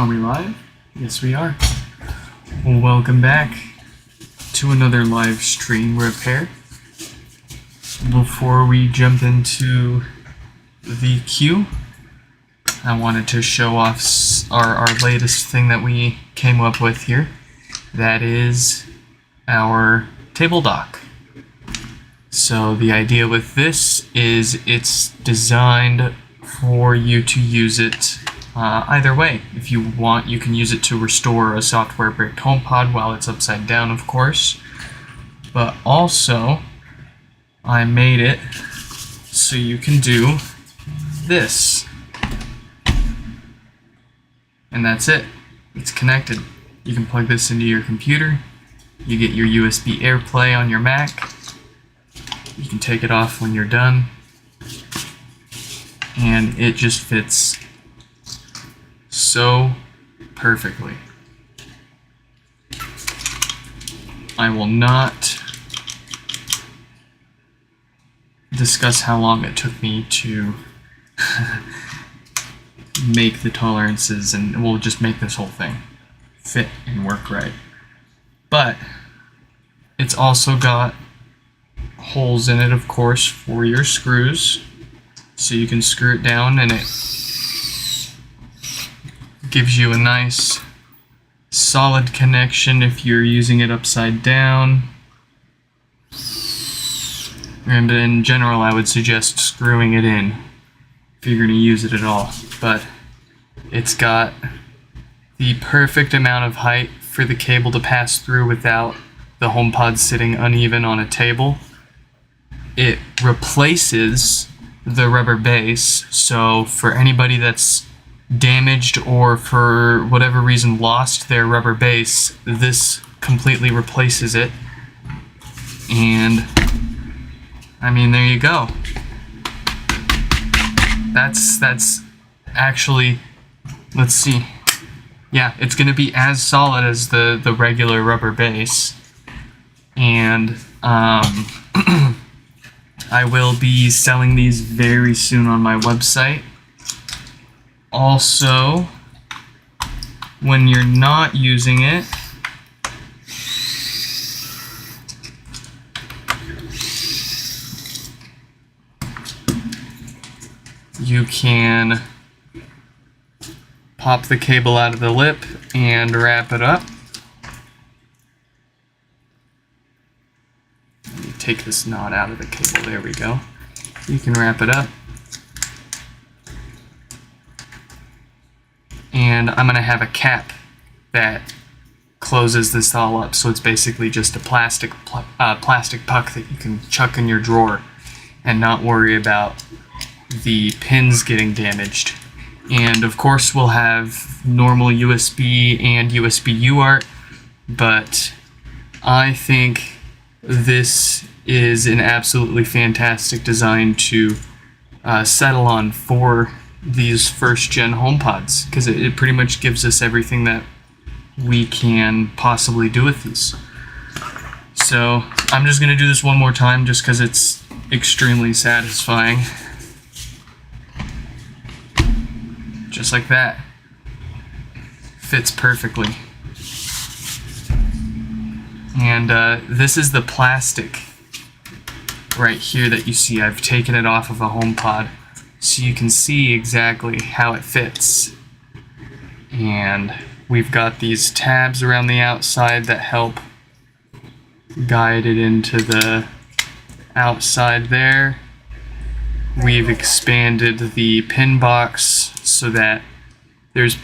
Are we live? Yes, we are. Well, welcome back to another live stream repair. Before we jump into the queue, I wanted to show off our latest thing that we came up with here. That is our table dock. So the idea with this is it's designed for you to use it either way. If you want, you can use it to restore a software bricked HomePod while it's upside down, of course. But also, I made it so you can do this. And that's it. It's connected. You can plug this into your computer. You get your USB AirPlay on your Mac. You can take it off when you're done. And it just fits so perfectly. I will not discuss how long it took me to make the tolerances, and we'll just make this whole thing fit and work right. But it's also got holes in it, of course, for your screws, so you can screw it down and it gives you a nice solid connection if you're using it upside down. And in general, I would suggest screwing it in if you're going to use it at all. But it's got the perfect amount of height for the cable to pass through without the HomePod sitting uneven on a table. It replaces the rubber base, so for anybody that's damaged or for whatever reason lost their rubber base, this completely replaces it. And I mean, there you go. That's actually, let's see. Yeah, it's going to be as solid as the regular rubber base. And I will be selling these very soon on my website. Also, when you're not using it, you can pop the cable out of the lip and wrap it up. Let me take this knot out of the cable. There we go. You can wrap it up. And I'm going to have a cap that closes this all up, so it's basically just a plastic puck that you can chuck in your drawer and not worry about the pins getting damaged. And of course we'll have normal USB and USB UART, but I think this is an absolutely fantastic design to settle on for these first-gen HomePods, because it pretty much gives us everything that we can possibly do with these. So I'm just going to do this one more time just because it's extremely satisfying. Just like that. Fits perfectly. And this is the plastic right here that you see. I've taken it off of a HomePod so you can see exactly how it fits. And we've got these tabs around the outside that help guide it into the outside there. We've expanded the pin box so that there's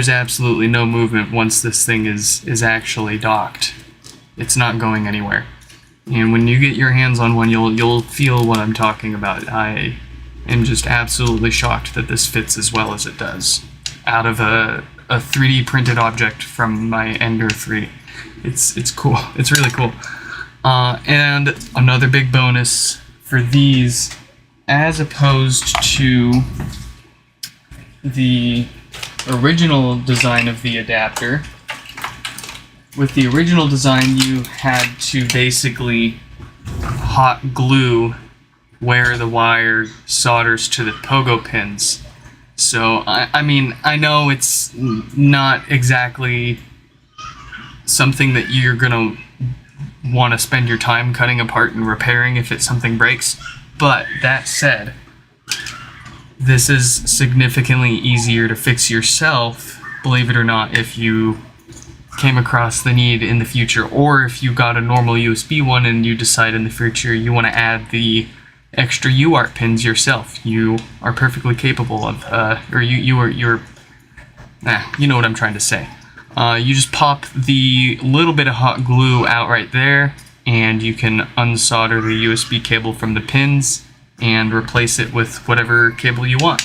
absolutely no movement once this thing is actually docked. It's not going anywhere. And when you get your hands on one, you'll feel what I'm talking about. I am just absolutely shocked that this fits as well as it does out of a 3D printed object from my Ender 3. It's cool. It's really cool. And another big bonus for these, as opposed to the original design of the adapter, with the original design you had to basically hot glue where the wire solders to the pogo pins. So, I mean, I know it's not exactly something that you're gonna want to spend your time cutting apart and repairing if something breaks, but that said, this is significantly easier to fix yourself, believe it or not, if you came across the need in the future, or if you got a normal USB one and you decide in the future you want to add the extra UART pins yourself. You are perfectly capable of, you know what I'm trying to say. You just pop the little bit of hot glue out right there, and you can unsolder the USB cable from the pins and replace it with whatever cable you want.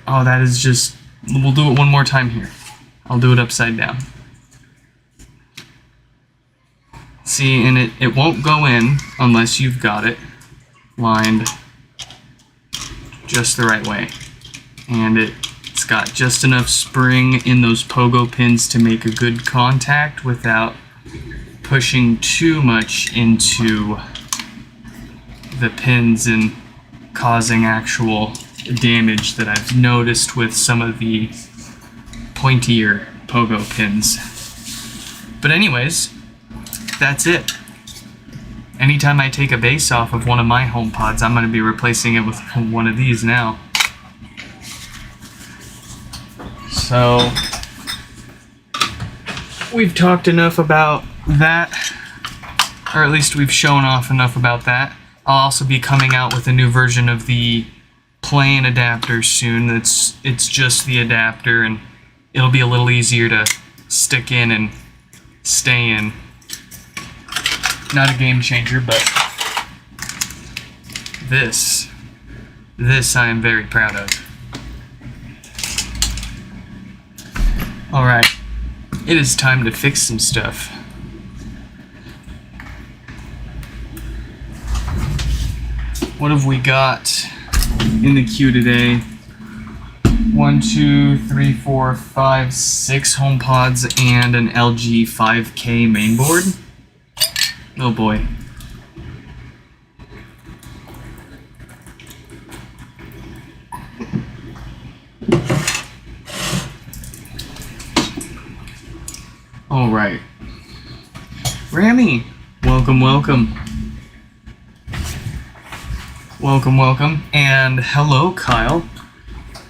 Oh, that is just... We'll do it one more time here. I'll do it upside down. See, and it won't go in unless you've got it lined just the right way. And it's got just enough spring in those pogo pins to make a good contact without pushing too much into the pins and causing actual damage that I've noticed with some of the pointier pogo pins. But anyways, that's it. Anytime I take a base off of one of my HomePods, I'm going to be replacing it with one of these now. So, we've talked enough about that, or at least we've shown off enough about that. I'll also be coming out with a new version of the plain adapter soon. It's just the adapter, and it'll be a little easier to stick in and stay in. Not a game changer, but this I am very proud of. Alright, it is time to fix some stuff. What have we got in the queue today? 1, 2, 3, 4, 5, 6 HomePods and an LG 5K mainboard. Oh boy. Alright. Rami, welcome, welcome. Welcome, welcome. And hello, Kyle.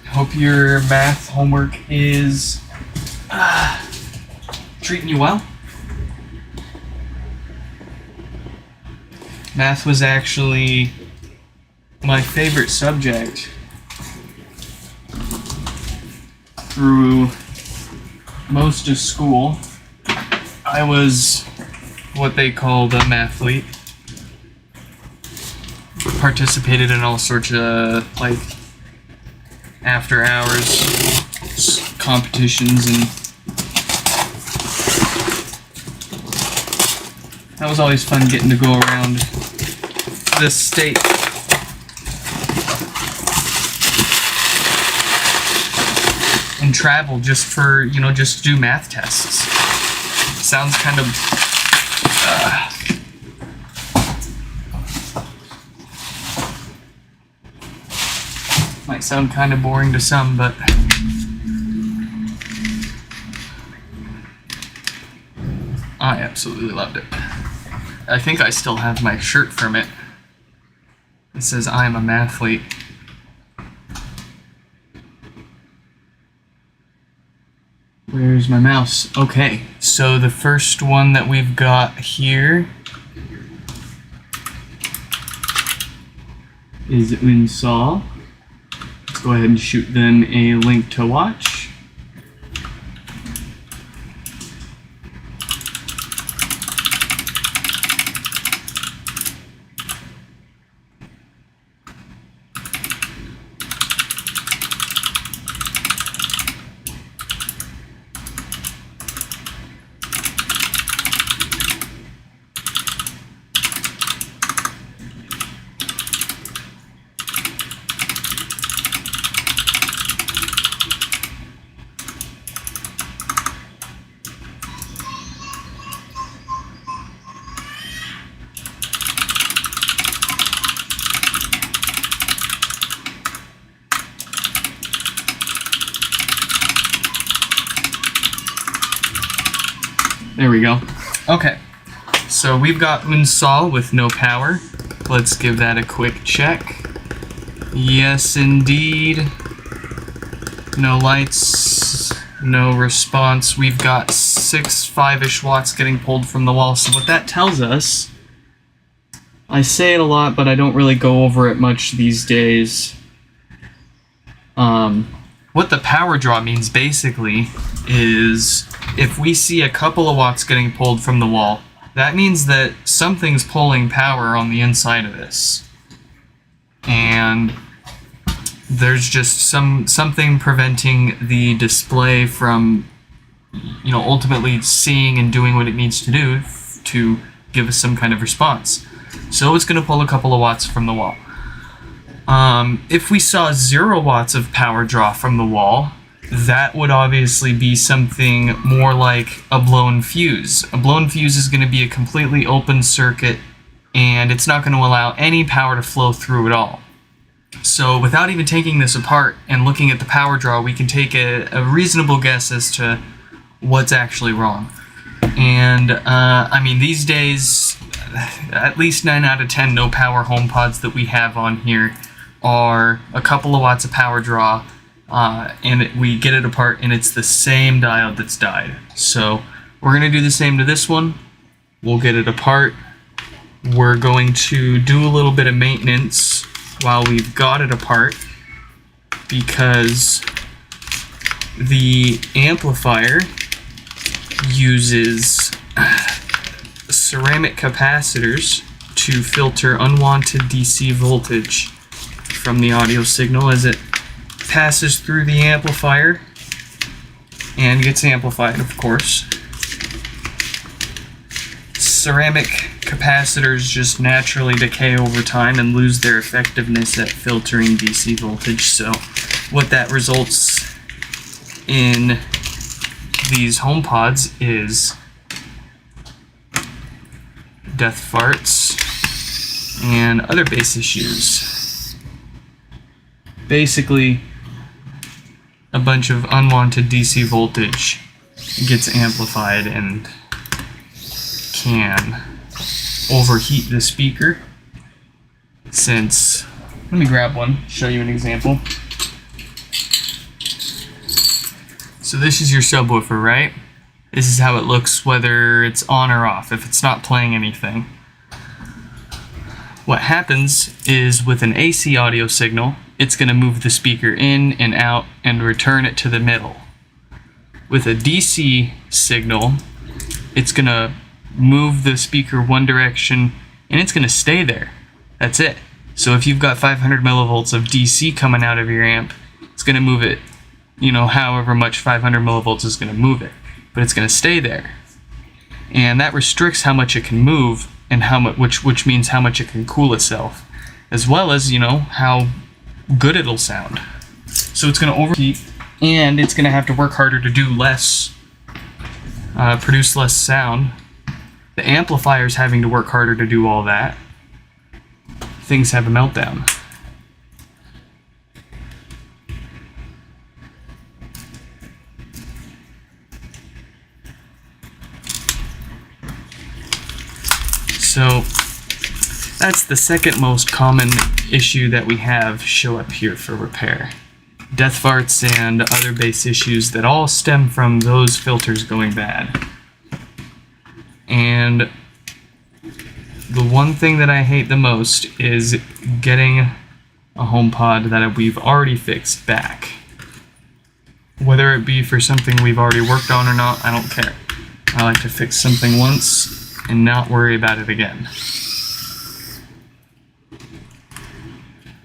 Hope your math homework is treating you well. Math was actually my favorite subject through most of school. I was what they called a mathlete. Participated in all sorts of, like, after hours competitions, and that was always fun, getting to go around this state. And travel just for, just to do math tests. Sounds kind of, might sound kind of boring to some, but I absolutely loved it. I think I still have my shirt from it. It says, "I am a mathlete." Where's my mouse? Okay, so the first one that we've got here is Unsaw. Let's go ahead and shoot them a link to watch. There we go. Okay, so we've got install with no power. Let's give that a quick check. Yes, indeed. No lights, no response. We've got 5-ish watts getting pulled from the wall. So what that tells us, I say it a lot, but I don't really go over it much these days. What the power draw means basically is if we see a couple of watts getting pulled from the wall, that means that something's pulling power on the inside of this. And there's just something preventing the display from, ultimately seeing and doing what it needs to do to give us some kind of response. So it's going to pull a couple of watts from the wall. If we saw 0 watts of power draw from the wall, that would obviously be something more like a blown fuse. A blown fuse is going to be a completely open circuit, and it's not going to allow any power to flow through at all. So without even taking this apart and looking at the power draw, we can take a reasonable guess as to what's actually wrong. And these days, at least 9 out of 10 no power HomePods that we have on here are a couple of watts of power draw, and we get it apart and it's the same diode that's died. So we're going to do the same to this one. We'll get it apart. We're going to do a little bit of maintenance while we've got it apart, because the amplifier uses ceramic capacitors to filter unwanted DC voltage from the audio signal as it passes through the amplifier and gets amplified, of course. Ceramic capacitors just naturally decay over time and lose their effectiveness at filtering DC voltage, so what that results in these HomePods is death farts and other bass issues. Basically, a bunch of unwanted DC voltage gets amplified and can overheat the speaker. Let me grab one, show you an example. So this is your subwoofer, right? This is how it looks whether it's on or off, if it's not playing anything. What happens is with an AC audio signal, it's going to move the speaker in and out and return it to the middle. With a DC signal, it's going to move the speaker one direction and it's going to stay there. That's it. So if you've got 500 millivolts of DC coming out of your amp, it's going to move it, however much 500 millivolts is going to move it, but it's going to stay there. And that restricts how much it can move and which means how much it can cool itself, as well as, how good it'll sound. So it's going to overheat and it's going to have to work harder to do less, produce less sound. The amplifier's having to work harder to do all that. Things have a meltdown. So that's the second most common issue that we have show up here for repair. Death farts and other bass issues that all stem from those filters going bad. And the one thing that I hate the most is getting a HomePod that we've already fixed back. Whether it be for something we've already worked on or not, I don't care. I like to fix something once and not worry about it again.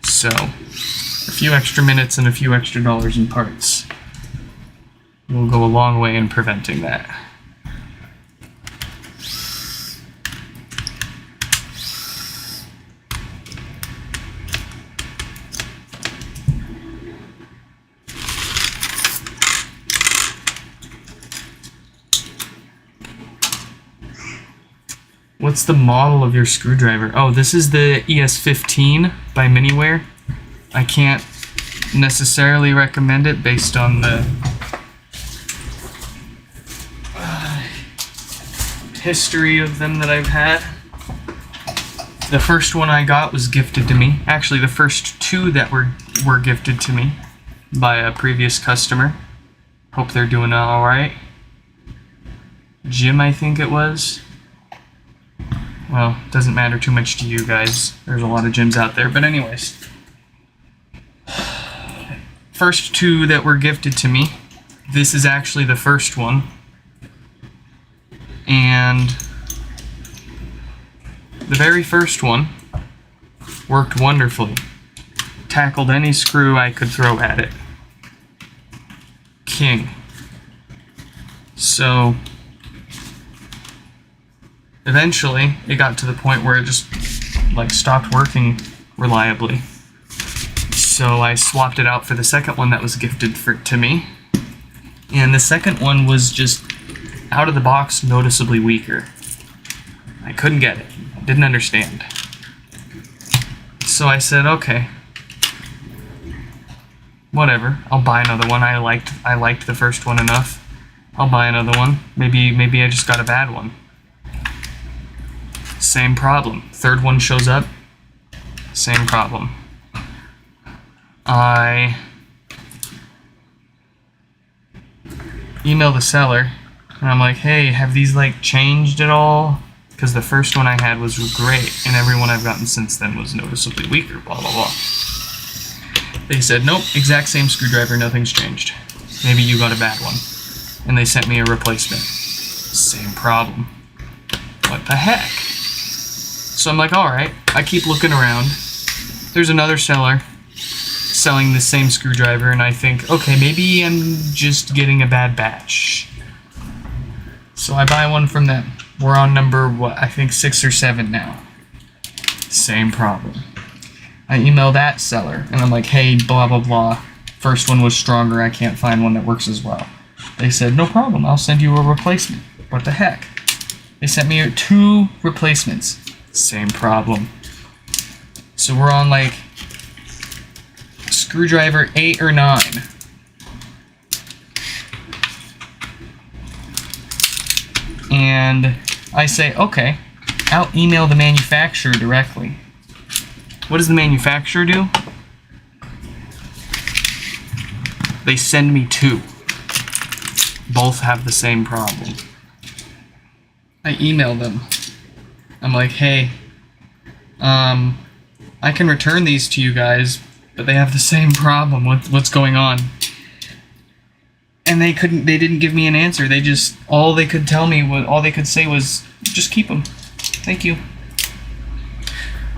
So, a few extra minutes and a few extra dollars in parts will go a long way in preventing that. What's the model of your screwdriver? Oh, this is the ES15 by Miniware. I can't necessarily recommend it based on the history of them that I've had. The first one I got was gifted to me. Actually, the first two that were gifted to me by a previous customer. Hope they're doing alright. Jim, I think it was. Well, doesn't matter too much to you guys. There's a lot of gyms out there. But anyways. First two that were gifted to me. This is actually the first one. And the very first one worked wonderfully. Tackled any screw I could throw at it. King. So eventually it got to the point where it just like stopped working reliably. So I swapped it out for the second one that was gifted to me. And the second one was just out of the box noticeably weaker. I couldn't get it. Didn't understand. So I said, okay, whatever. I'll buy another one. I liked the first one enough. I'll buy another one. Maybe I just got a bad one. Same problem. Third one shows up. Same problem. I email the seller and I'm like, hey, have these like changed at all? Because the first one I had was great, and every one I've gotten since then was noticeably weaker, blah, blah, blah. They said, nope, exact same screwdriver, nothing's changed. Maybe you got a bad one. And they sent me a replacement. Same problem. What the heck? So I'm like, alright, I keep looking around. There's another seller selling the same screwdriver, and I think, okay, maybe I'm just getting a bad batch. So I buy one from them. We're on number, what, I think 6 or 7 now. Same problem. I email that seller, and I'm like, hey, blah, blah, blah. First one was stronger, I can't find one that works as well. They said, no problem, I'll send you a replacement. What the heck? They sent me 2 replacements. Same problem. So we're on like screwdriver 8 or 9. And I say, okay, I'll email the manufacturer directly. What does the manufacturer do? They send me 2. Both have the same problem. I email them. I'm like, hey, I can return these to you guys, but they have the same problem. What's going on? And they didn't give me an answer. All they could say was, just keep them. Thank you.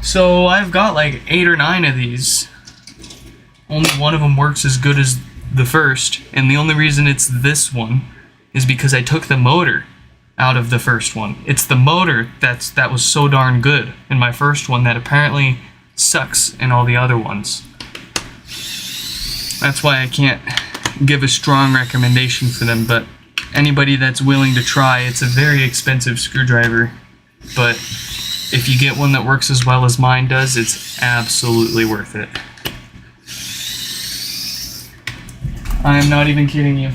So I've got like 8 or 9 of these. Only one of them works as good as the first, and the only reason it's this one is because I took the motor out of the first one. It's the motor that was so darn good in my first one that apparently sucks in all the other ones. That's why I can't give a strong recommendation for them, but anybody that's willing to try, it's a very expensive screwdriver, but if you get one that works as well as mine does, it's absolutely worth it. I am not even kidding you.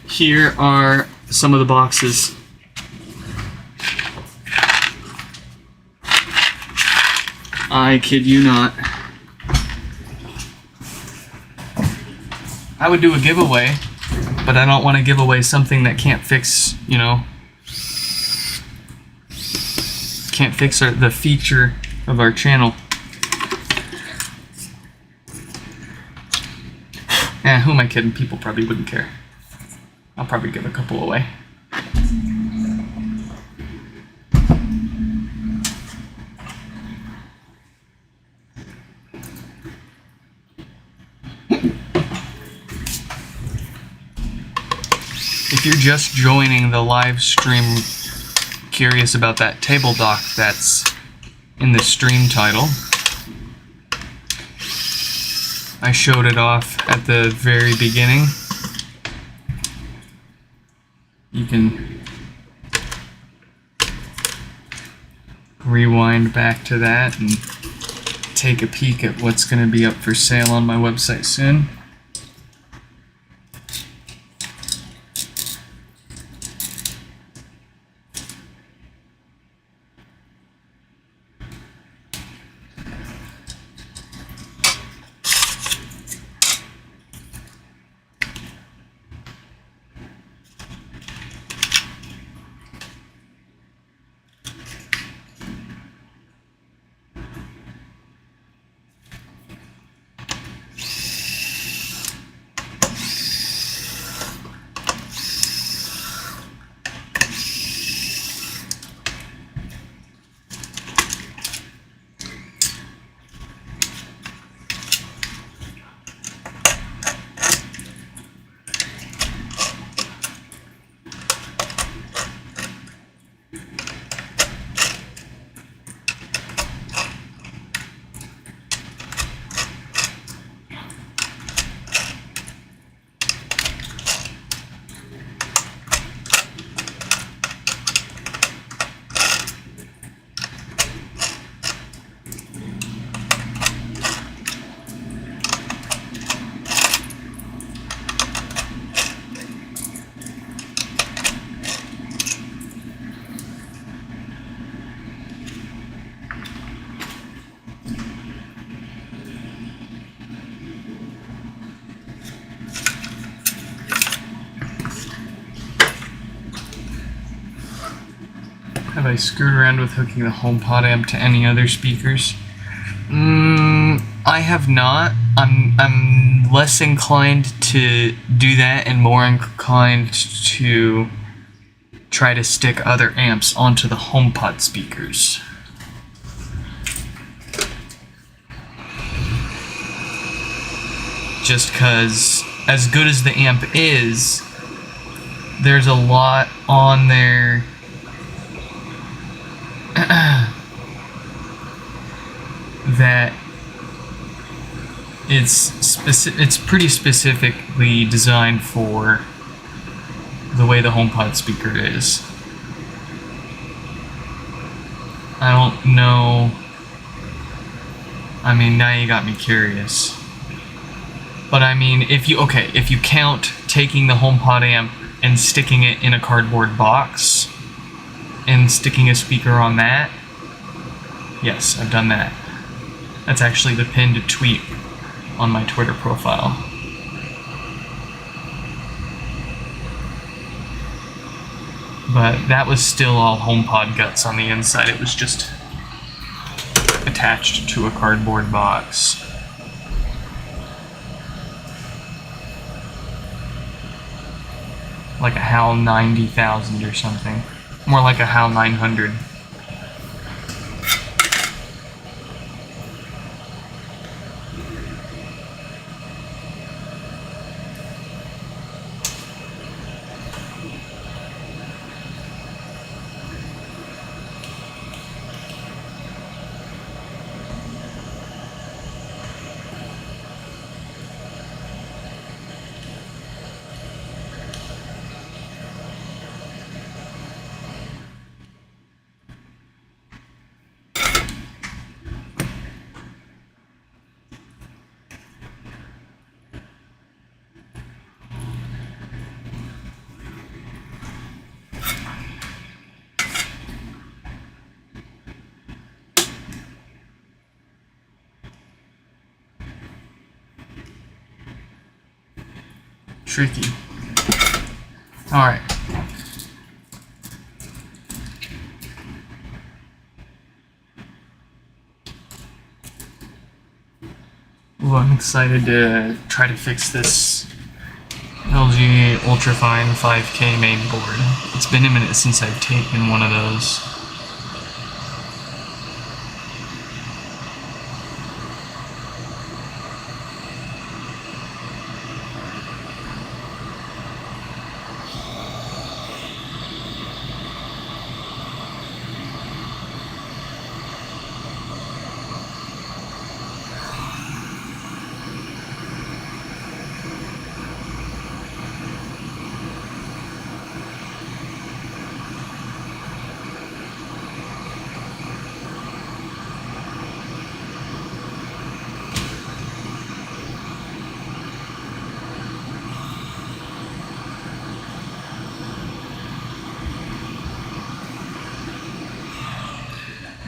Here are some of the boxes. I kid you not. I would do a giveaway, but I don't want to give away something that can't fix, can't fix the feature of our channel. Who am I kidding? People probably wouldn't care. I'll probably give a couple away. If you're just joining the live stream, curious about that table dock that's in the stream title, I showed it off at the very beginning. You can rewind back to that and take a peek at what's going to be up for sale on my website soon. Have I screwed around with hooking the HomePod amp to any other speakers? I have not. I'm less inclined to do that and more inclined to try to stick other amps onto the HomePod speakers. Just because, as good as the amp is, there's a lot on there that it's pretty specifically designed for the way the HomePod speaker is. I don't know. I mean, now you got me curious. But I mean, if you count taking the HomePod amp and sticking it in a cardboard box and sticking a speaker on that, yes, I've done that. That's actually the pinned tweet on my Twitter profile. But that was still all HomePod guts on the inside. It was just attached to a cardboard box. Like a HAL 90,000 or something. More like a HAL 900. Tricky. Alright. Well, I'm excited to try to fix this LG Ultrafine 5K main board. It's been a minute since I've taken one of those.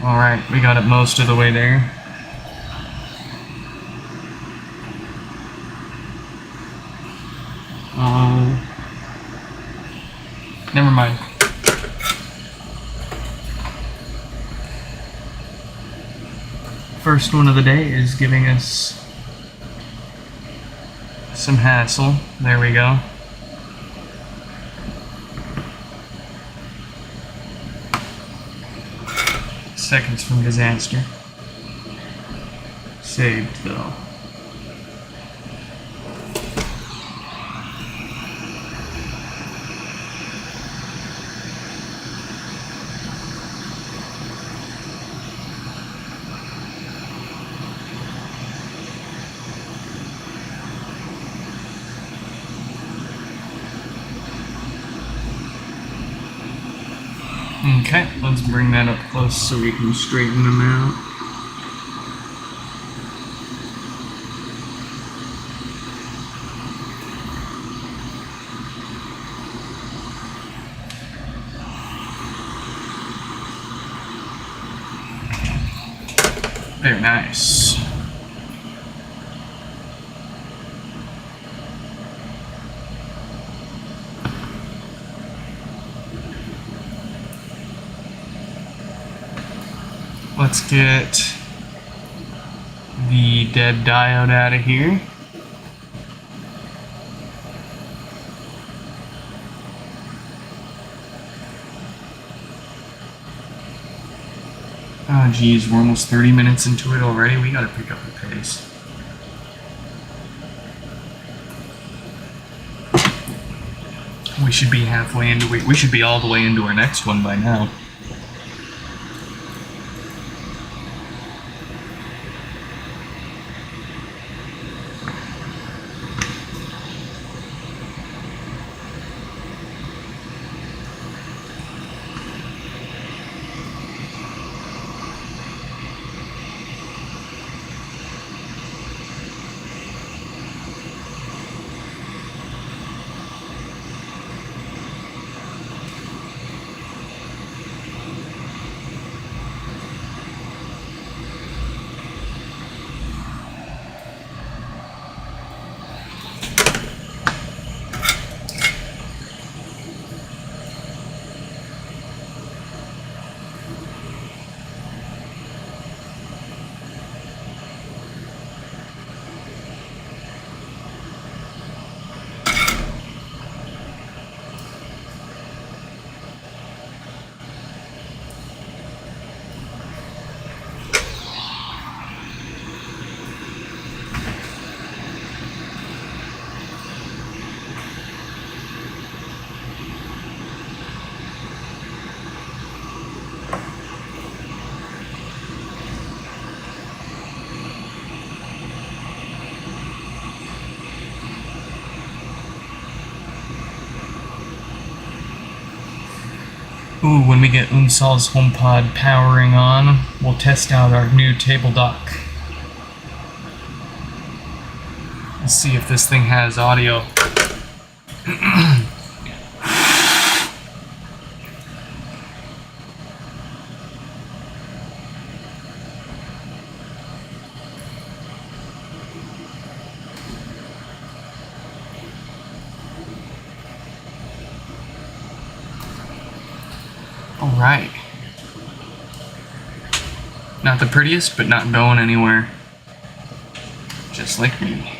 Alright, we got it most of the way there. Never mind. First one of the day is giving us some hassle. There we go. Seconds from disaster. Saved though. Okay, let's bring that up close so we can straighten them out. Very nice. Let's get the dead diode out of here. Oh geez, we're almost 30 minutes into it already. We gotta pick up the pace. We should be halfway into it. We should be all the way into our next one by now. Ooh, when we get Unsal's HomePod powering on, we'll test out our new table dock. Let's see if this thing has audio. Alright. Not the prettiest, but not going anywhere. Just like me.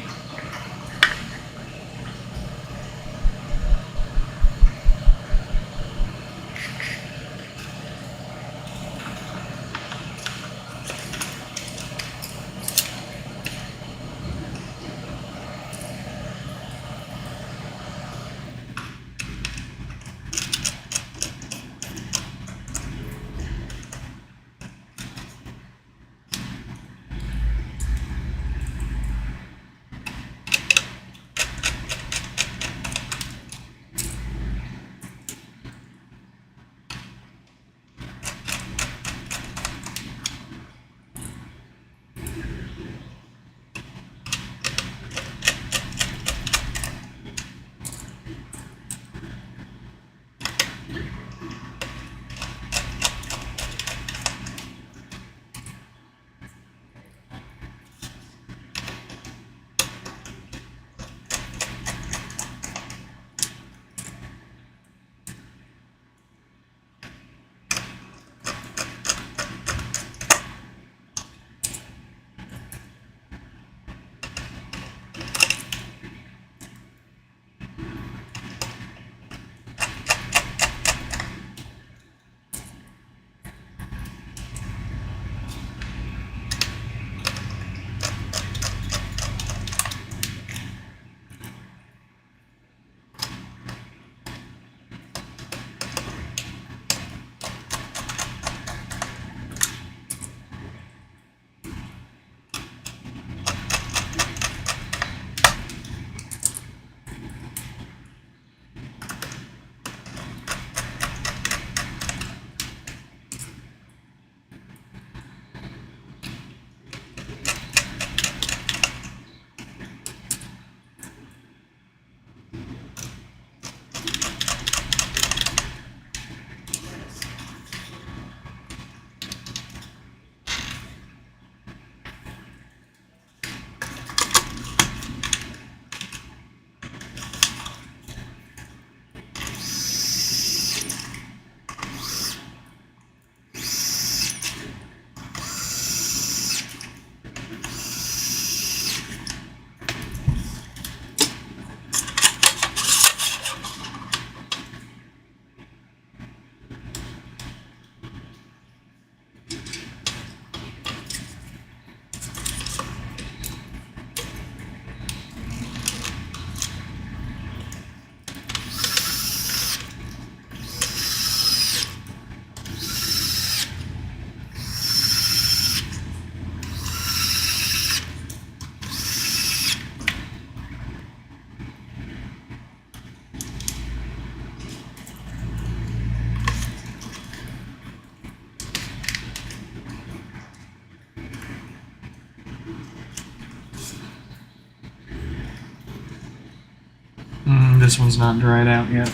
this one's not dried out yet.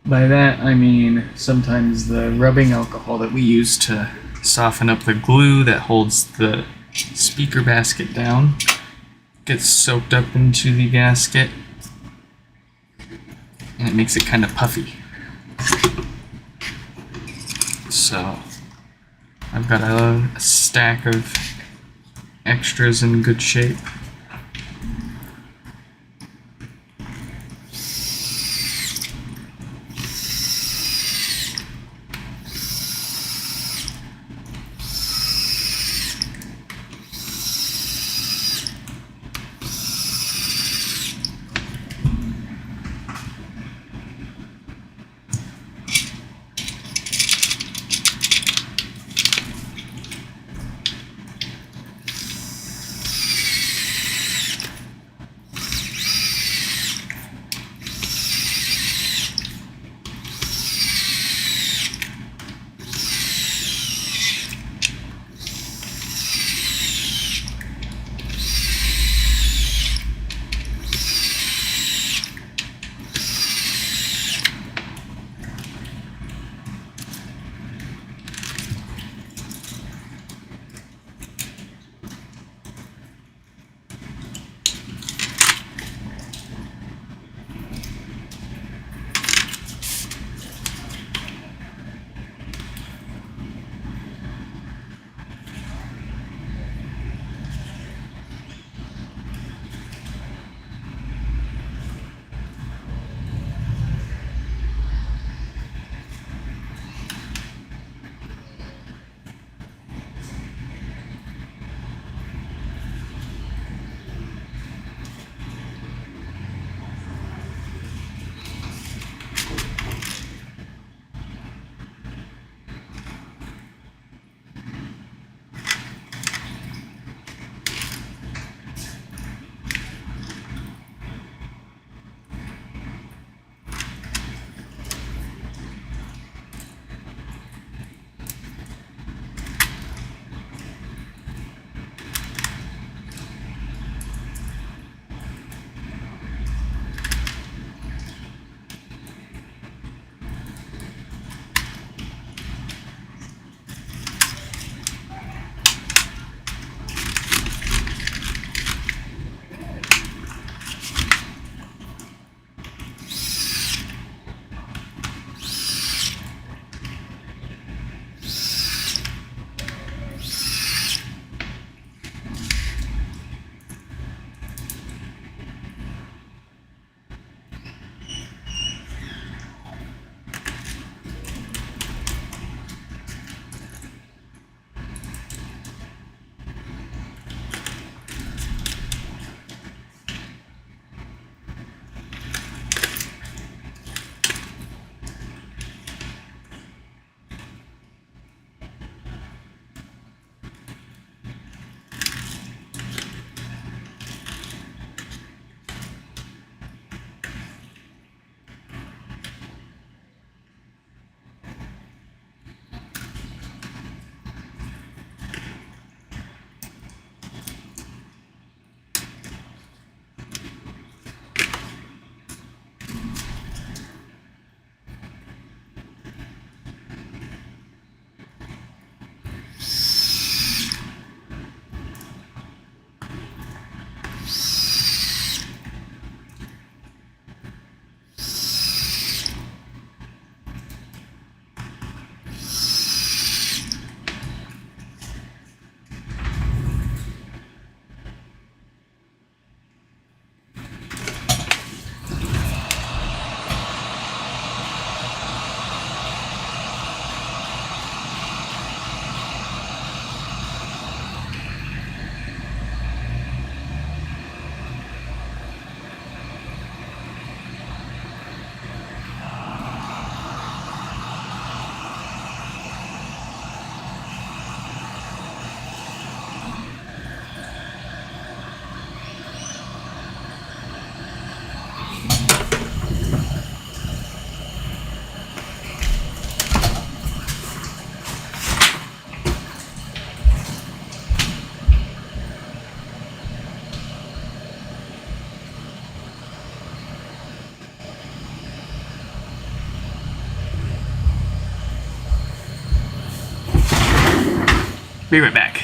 By that, I mean sometimes the rubbing alcohol that we use to soften up the glue that holds the speaker basket down gets soaked up into the gasket, and it makes it kind of puffy. So I've got a stack of extras in good shape. Be right back.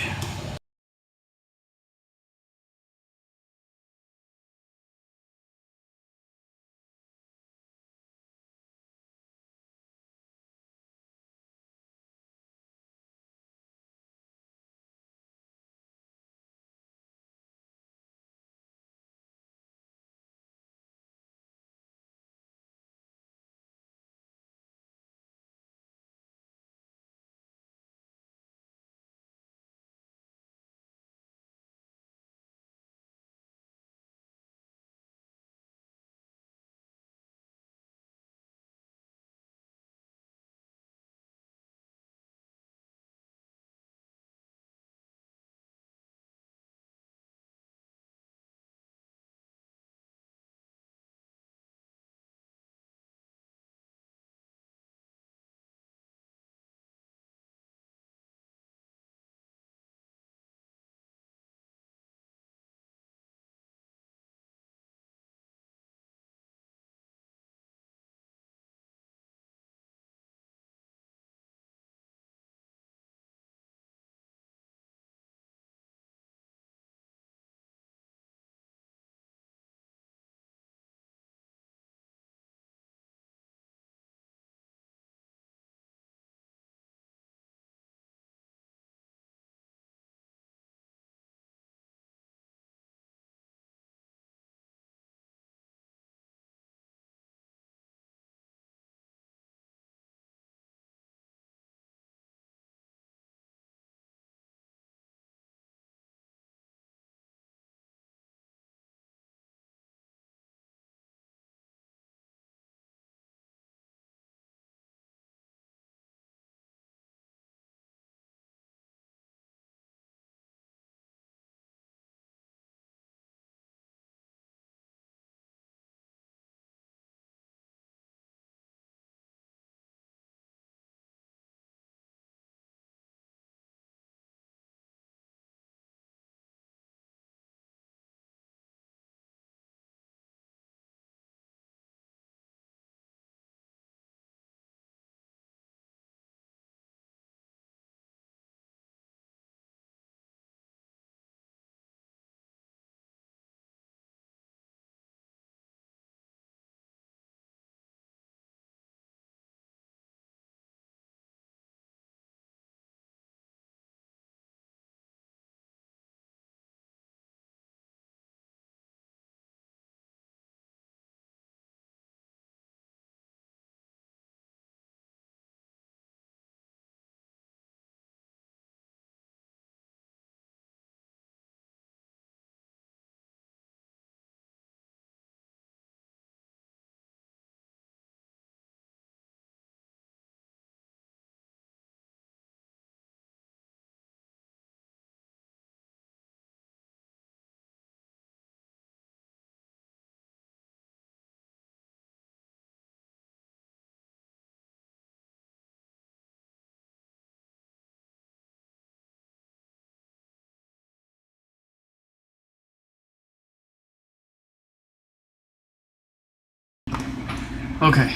Okay.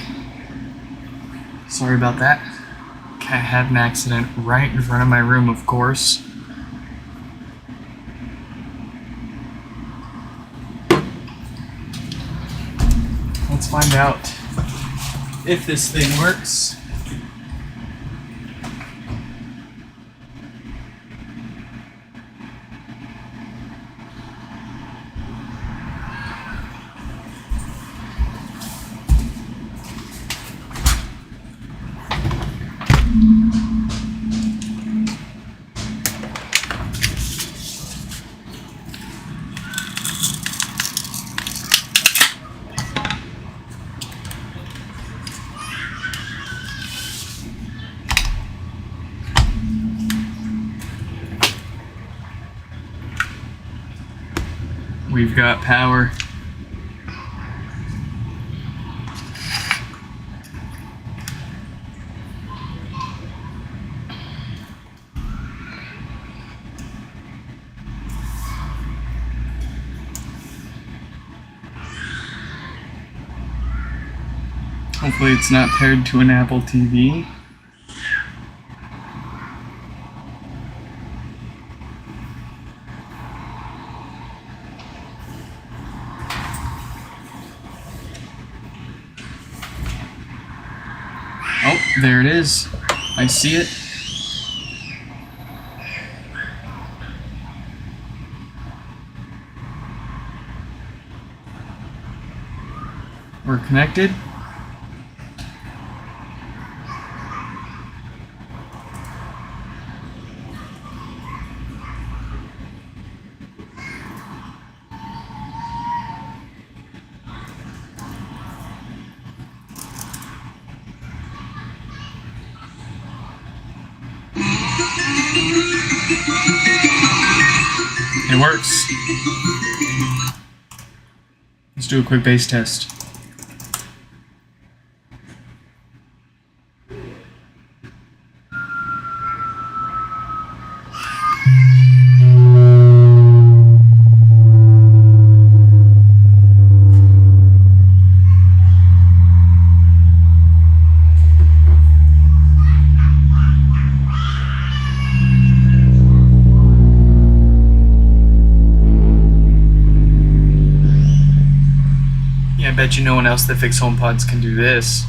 Sorry about that. Cat had an accident right in front of my room, of course. Let's find out if this thing works. We've got power. Hopefully it's not paired to an Apple TV. There it is. I see it. We're connected. It works. Let's do a quick bass test. I bet you no one else that fixes HomePods can do this.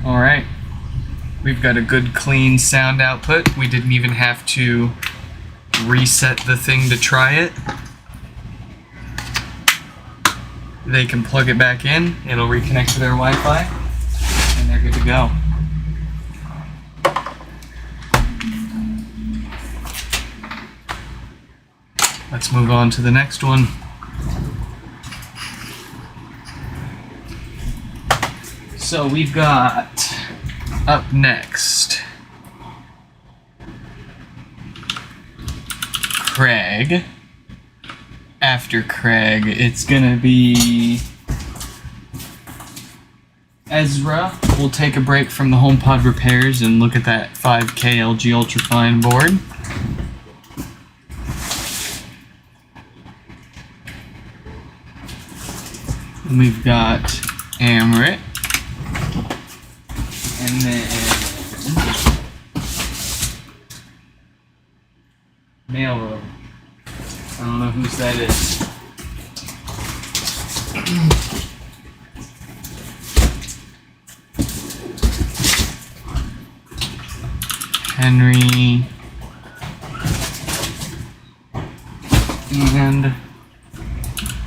Alright, we've got a good clean sound output. We didn't even have to reset the thing to try it. They can plug it back in, it'll reconnect to their Wi-Fi, and they're good to go. Let's move on to the next one. So we've got up next Craig. After Craig, it's gonna be Ezra. We'll take a break from the HomePod repairs and look at that 5K LG Ultrafine board. And we've got Amrit. And then Mailroad. I don't know whose that is. Henry and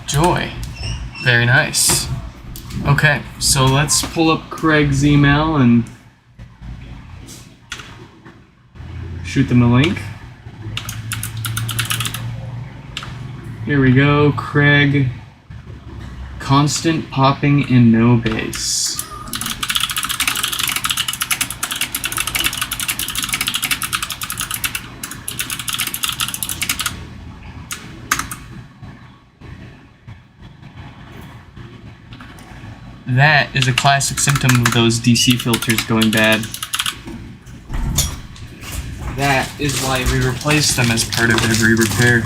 Joy. Very nice. Okay, so let's pull up Craig's email and shoot them a link. Here we go, Craig. Constant popping and no bass. That is a classic symptom of those DC filters going bad. That is why we replace them as part of every repair.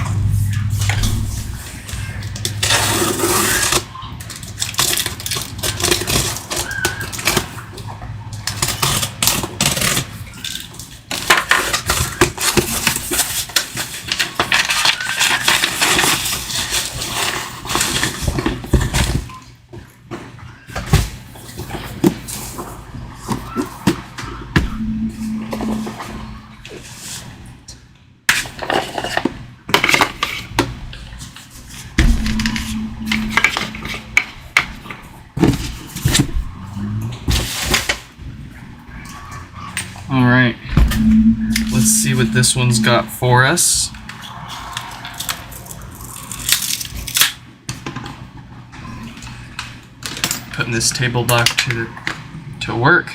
Alright, let's see what this one's got for us. Putting this table dock to work.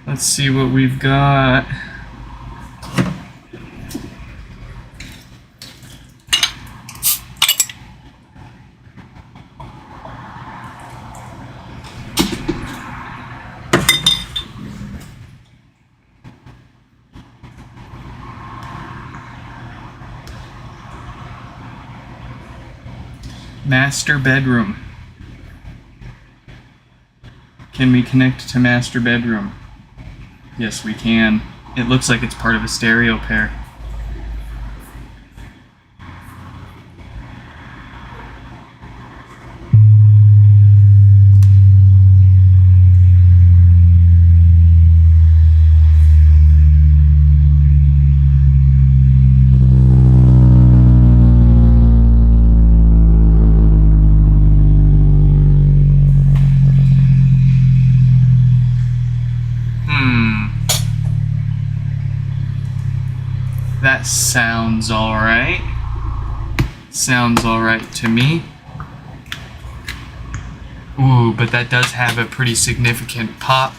Let's see what we've got. Master bedroom. Can we connect to master bedroom? Yes, we can. It looks like it's part of a stereo pair. That sounds alright. Sounds alright to me. Ooh, but that does have a pretty significant pop.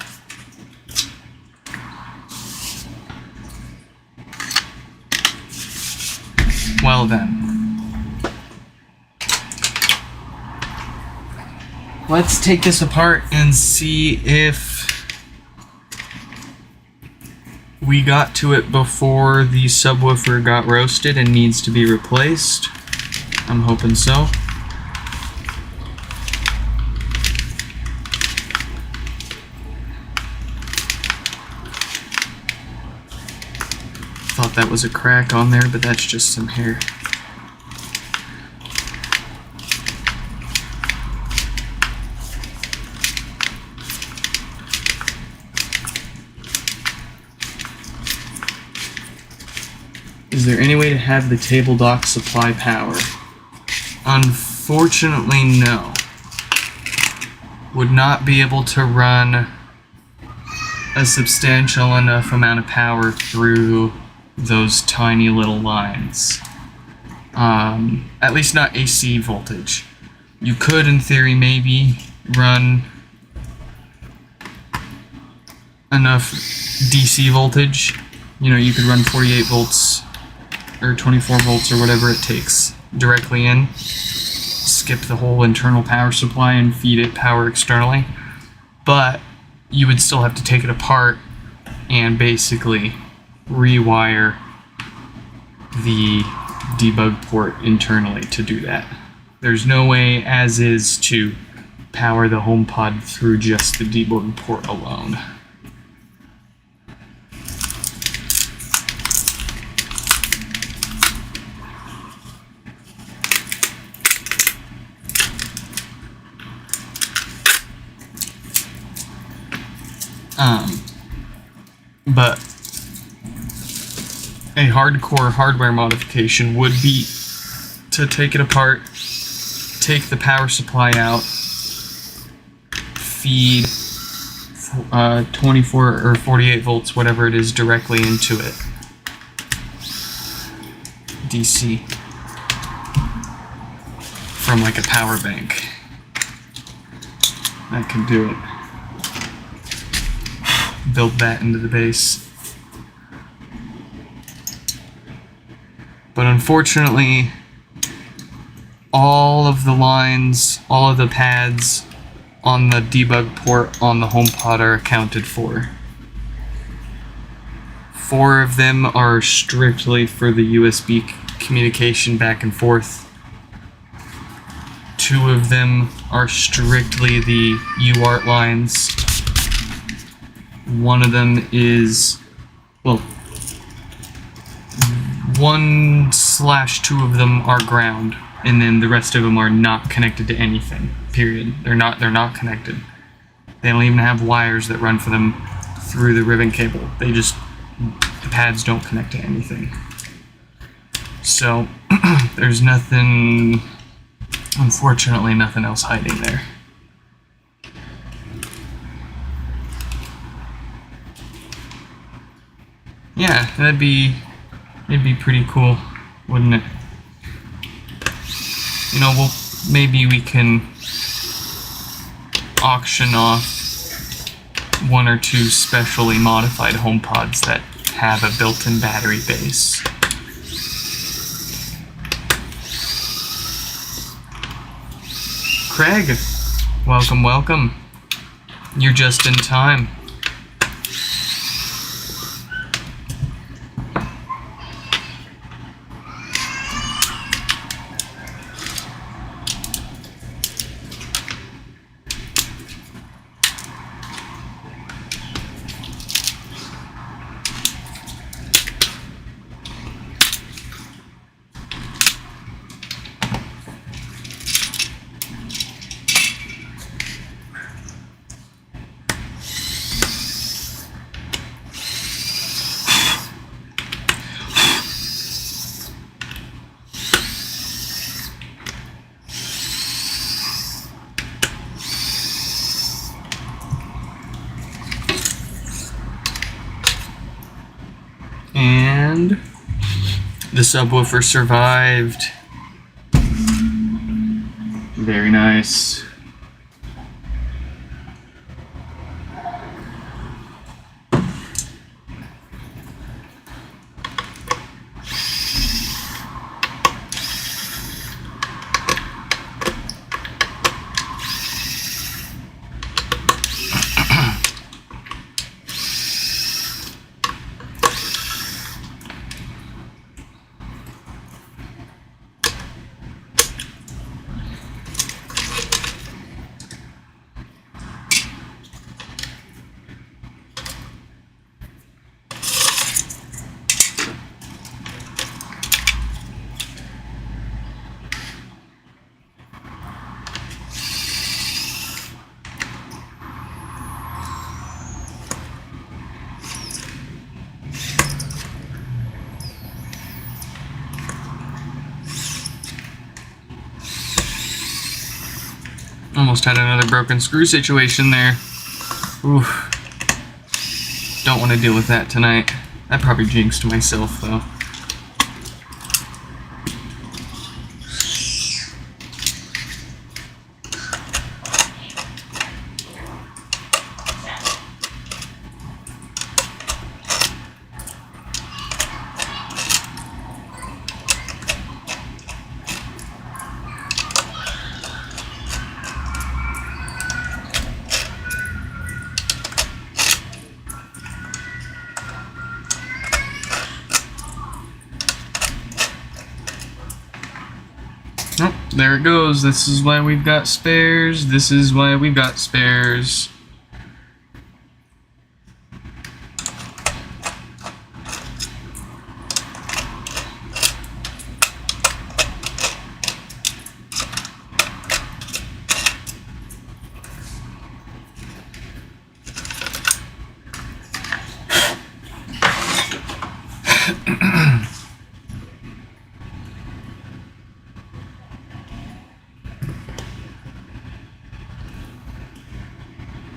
Well then. Let's take this apart and see if we got to it before the subwoofer got roasted and needs to be replaced. I'm hoping so. Thought that was a crack on there, but that's just some hair. Is there any way to have the table dock supply power? Unfortunately, no. Would not be able to run a substantial enough amount of power through those tiny little lines. At least not AC voltage. You could, in theory, maybe run enough DC voltage. You know, you could run 48 volts or 24 volts or whatever it takes directly in, skip the whole internal power supply and feed it power externally, but you would still have to take it apart and basically rewire the debug port internally to do that. There's no way as is to power the HomePod through just the debug port alone. But a hardcore hardware modification would be to take it apart, take the power supply out, feed 24 or 48 volts, whatever it is, directly into it. DC. From like a power bank. That can do it. Build that into the base. But unfortunately, all of the lines, all of the pads on the debug port on the HomePod are accounted for. 4 of them are strictly for the USB communication back and forth. 2 of them are strictly the UART lines. 1 of them is, well, 1/2 of them are ground, and then the rest of them are not connected to anything. Period. They're not connected. They don't even have wires that run for them through the ribbon cable. The pads don't connect to anything. So there's nothing, unfortunately, nothing else hiding there. Yeah, it'd be pretty cool, wouldn't it? You know, well, maybe we can auction off 1 or 2 specially modified HomePods that have a built-in battery base. Craig, welcome, welcome. You're just in time. And the subwoofer survived. Very nice. Almost had another broken screw situation there. Oof. Don't want to deal with that tonight. I probably jinxed myself though. Oh, there it goes. This is why we've got spares. This is why we've got spares.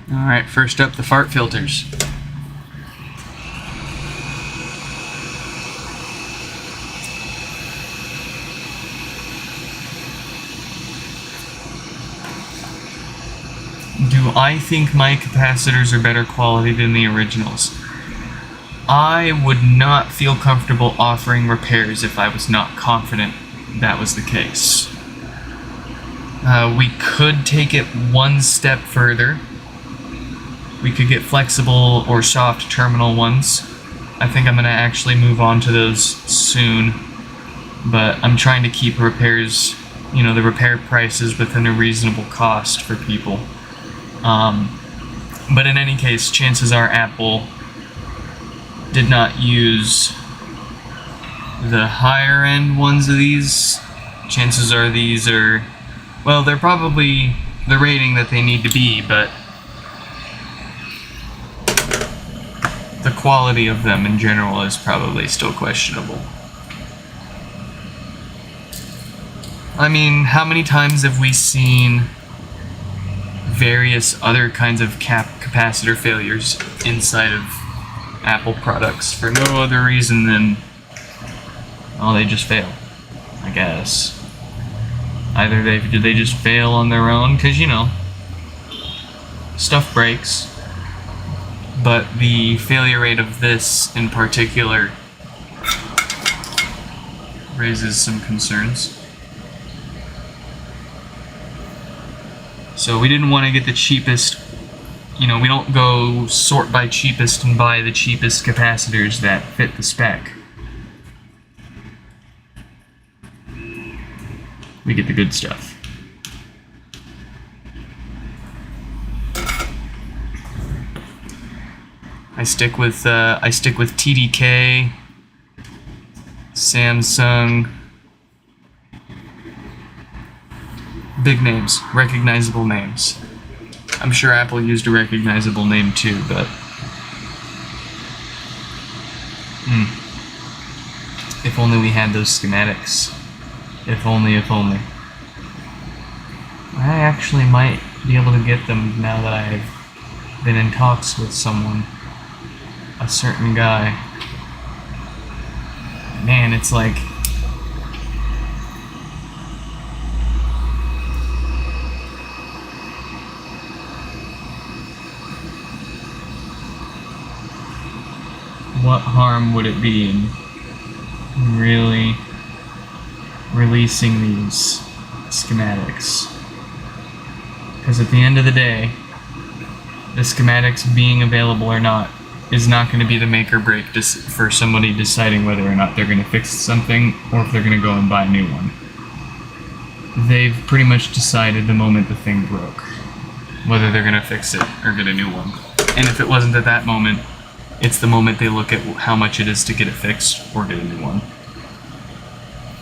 Alright, first up, the fart filters. Do I think my capacitors are better quality than the originals? I would not feel comfortable offering repairs if I was not confident that was the case. We could take it one step further. We could get flexible or soft terminal ones. I think I'm going to actually move on to those soon, but I'm trying to keep repairs, the repair prices within a reasonable cost for people. But in any case, chances are Apple did not use the higher end ones of these. Chances are these are, well, they're probably the rating that they need to be, but the quality of them in general is probably still questionable. I mean, how many times have we seen various other kinds of capacitor failures inside of Apple products for no other reason than, oh, they just fail, I guess. Either did they just fail on their own, because, stuff breaks. But the failure rate of this in particular raises some concerns. So we didn't want to get the cheapest, we don't go sort by cheapest and buy the cheapest capacitors that fit the spec. We get the good stuff. I stick with TDK, Samsung, big names, recognizable names. I'm sure Apple used a recognizable name too, but if only we had those schematics. If only. I actually might be able to get them now that I've been in talks with someone. A certain guy. man, it's like... what harm would it be in really releasing these schematics? Because at the end of the day, the schematics being available or not is not going to be the make or break for somebody deciding whether or not they're going to fix something or if they're going to go and buy a new one. They've pretty much decided the moment the thing broke whether they're going to fix it or get a new one. And if it wasn't at that moment, it's the moment they look at how much it is to get it fixed or get a new one.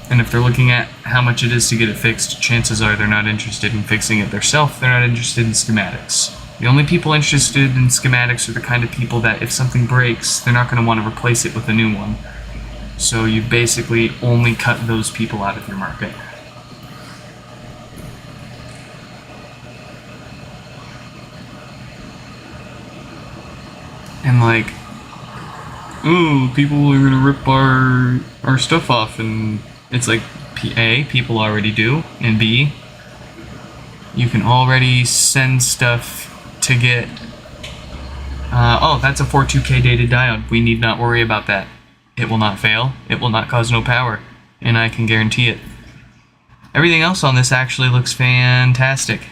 And if they're looking at how much it is to get it fixed, chances are they're not interested in fixing it themselves. They're not interested in schematics. The only people interested in schematics are the kind of people that if something breaks, they're not going to want to replace it with a new one. So you basically only cut those people out of your market. And like, ooh, people are gonna rip our stuff off, and it's like, A, people already do, and B, you can already send stuff to get, oh, that's a 42K dated diode. We need not worry about that. It will not fail. It will not cause no power, and I can guarantee it. Everything else on this actually looks fantastic.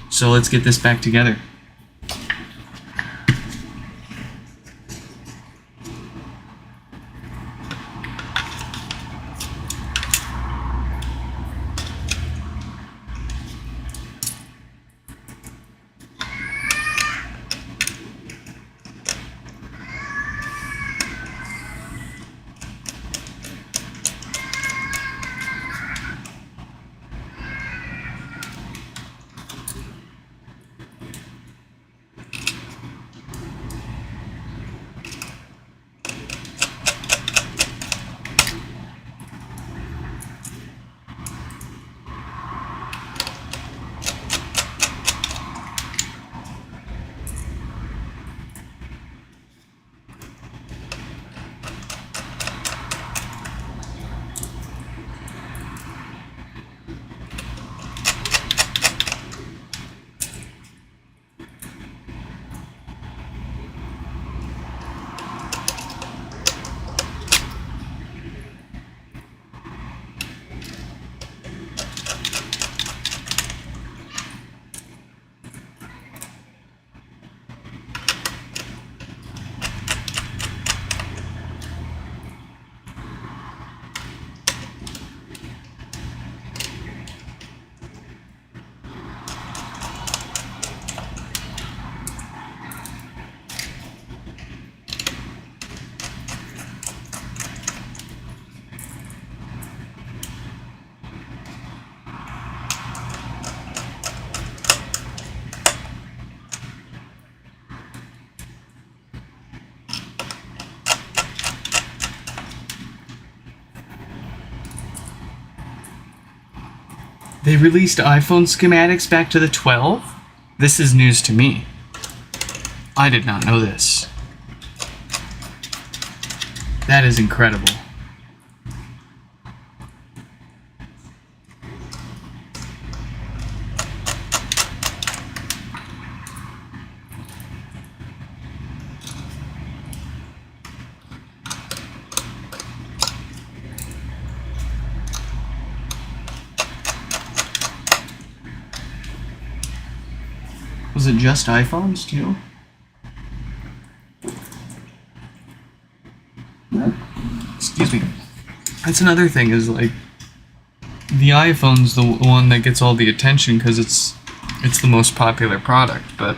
So let's get this back together. They released iPhone schematics back to the 12? This is news to me. I did not know this. That is incredible. Was it just iPhones too? Excuse me. That's another thing, is like the iPhone's the one that gets all the attention because it's the most popular product, but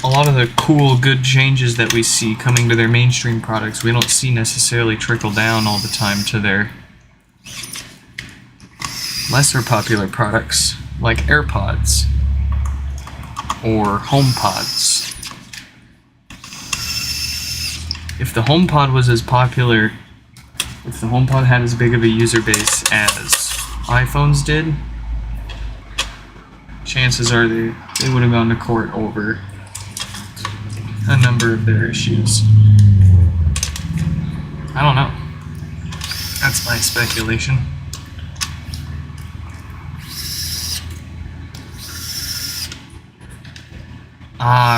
a lot of the cool, good changes that we see coming to their mainstream products, we don't see necessarily trickle down all the time to their lesser popular products, like AirPods or HomePods. If the HomePod was as popular, if the HomePod had as big of a user base as iPhones did, chances are they would have gone to court over a number of their issues. I don't know. That's my speculation.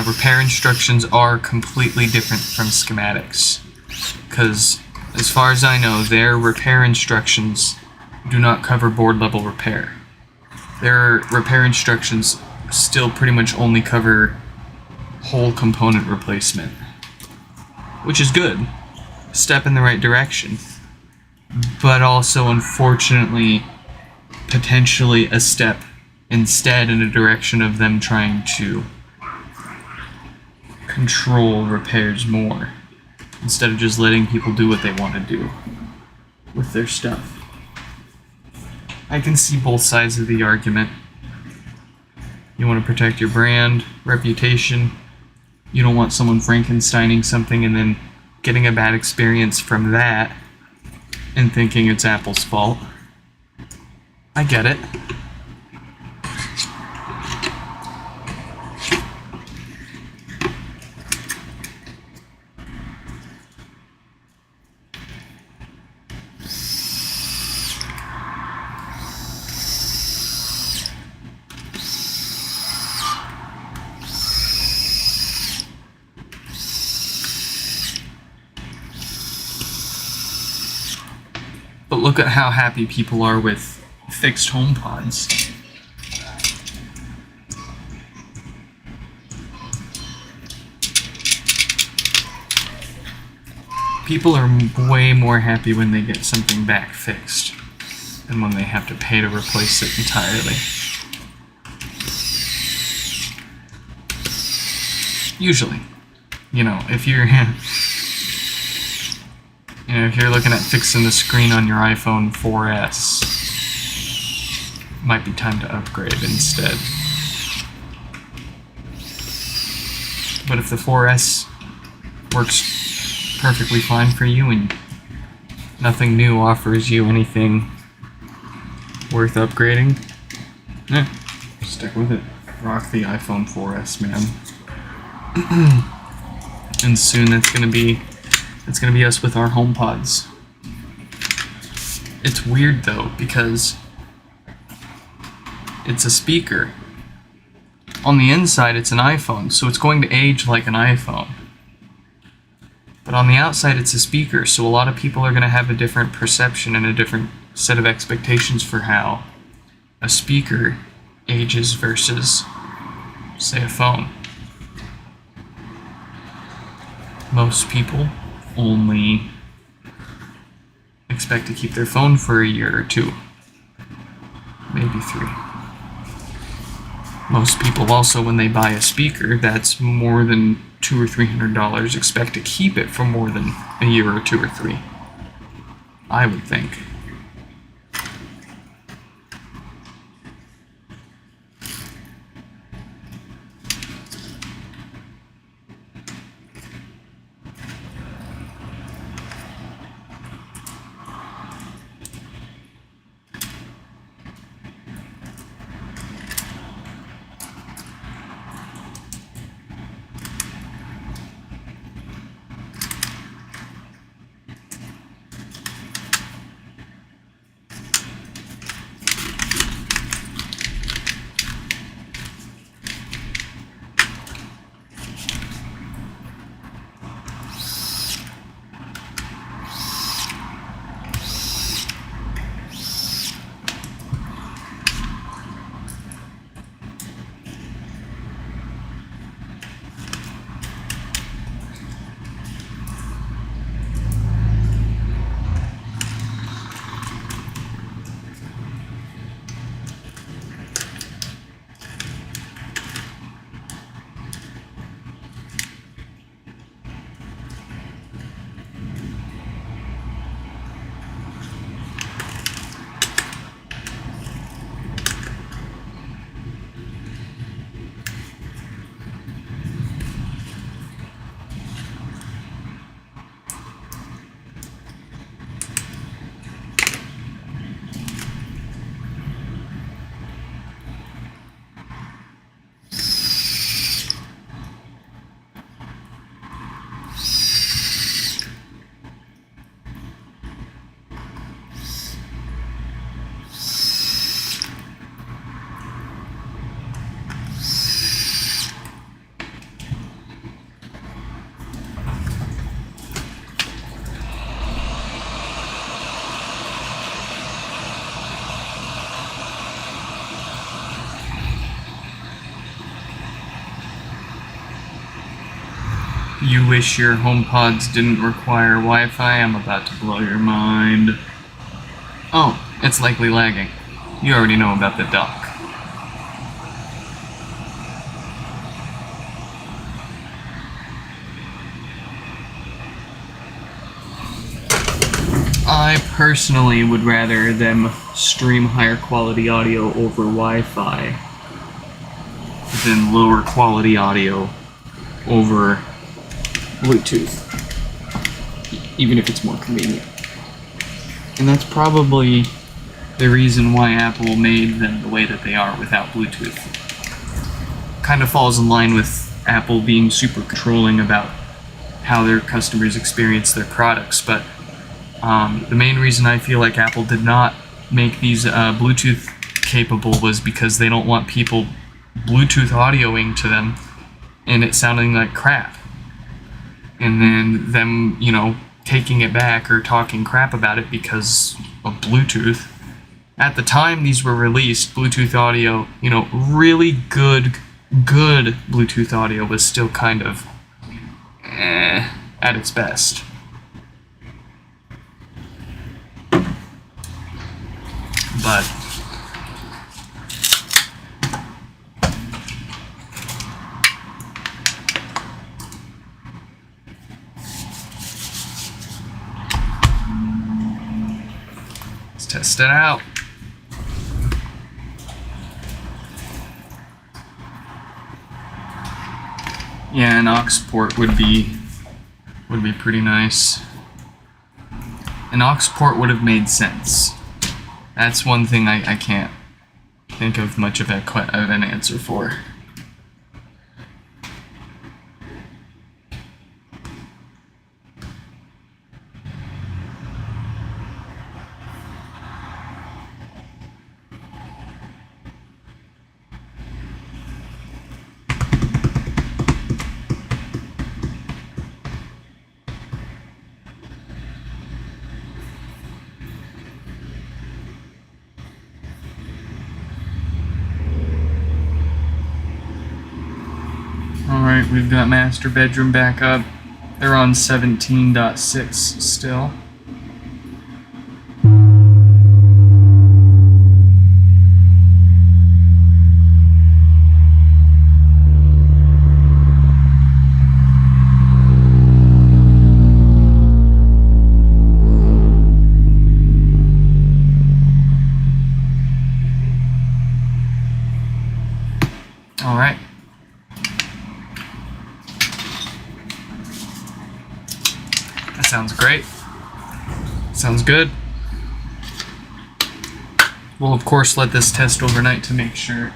Repair instructions are completely different from schematics. Because, as far as I know, their repair instructions do not cover board level repair. Their repair instructions still pretty much only cover whole component replacement. Which is good. A step in the right direction. But also, unfortunately, potentially a step instead in a direction of them trying to control repairs more, instead of just letting people do what they want to do with their stuff. I can see both sides of the argument. You want to protect your brand, reputation. You don't want someone Frankensteining something and then getting a bad experience from that and thinking it's Apple's fault. I get it. But look at how happy people are with fixed HomePods. People are way more happy when they get something back fixed than when they have to pay to replace it entirely. Usually. You know, if you're if you're looking at fixing the screen on your iPhone 4S, might be time to upgrade instead. But if the 4S works perfectly fine for you and nothing new offers you anything worth upgrading, stick with it. Rock the iPhone 4S, man. And soon that's gonna be us with our HomePods. It's weird though, because it's a speaker. On the inside it's an iPhone, so it's going to age like an iPhone. But on the outside it's a speaker, so a lot of people are going to have a different perception and a different set of expectations for how a speaker ages versus, say, a phone. Most people only expect to keep their phone for a year or two, maybe 3. Most people also, when they buy a speaker that's more than $200 or $300, expect to keep it for more than a year or 2 or 3. I would think. You wish your HomePods didn't require Wi-Fi? I'm about to blow your mind. Oh, it's likely lagging. You already know about the dock. I personally would rather them stream higher quality audio over Wi-Fi than lower quality audio over Bluetooth, even if it's more convenient. And that's probably the reason why Apple made them the way that they are without Bluetooth. Kind of falls in line with Apple being super controlling about how their customers experience their products, but the main reason I feel like Apple did not make these Bluetooth capable was because they don't want people Bluetooth audioing to them and it sounding like crap. And then them, taking it back or talking crap about it because of Bluetooth. At the time these were released, Bluetooth audio, really good Bluetooth audio was still kind of at its best. But let's test it out. Yeah, an aux port would be pretty nice. An aux port would have made sense. That's one thing I can't think of much of an answer for. Alright, we've got master bedroom back up. They're on 17.6 still. Alright. Sounds great. Sounds good. We'll of course let this test overnight to make sure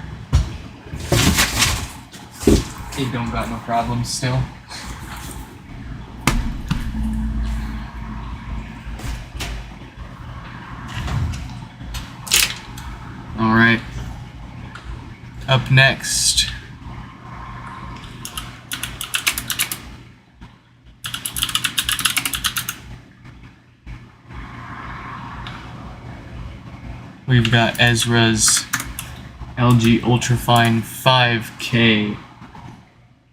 it don't got no problems still. Alright. Up next, we've got Ezra's LG Ultrafine 5K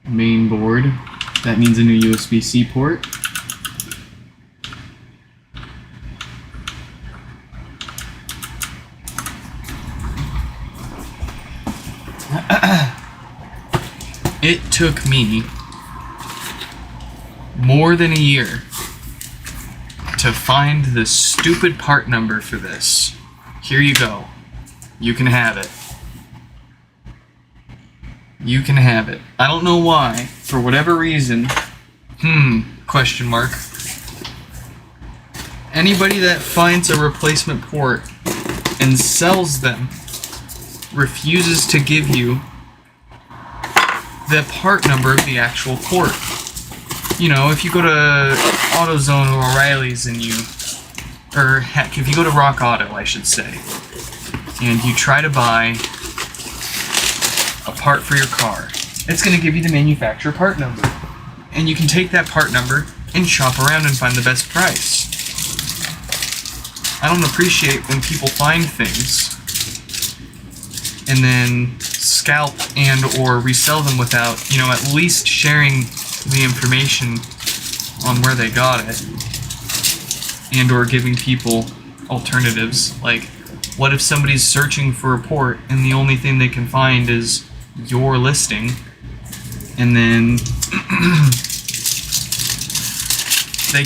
main board. That needs a new USB-C port. It took me more than a year to find the stupid part number for this. Here you go. You can have it. You can have it. I don't know why, for whatever reason, question mark. Anybody that finds a replacement port and sells them refuses to give you the part number of the actual port. If you go to AutoZone or O'Reilly's and or heck, if you go to Rock Auto, I should say, and you try to buy a part for your car, it's going to give you the manufacturer part number. And you can take that part number and shop around and find the best price. I don't appreciate when people find things and then scalp and or resell them without, at least sharing the information on where they got it, and or giving people alternatives. Like, what if somebody's searching for a port and the only thing they can find is your listing, and then they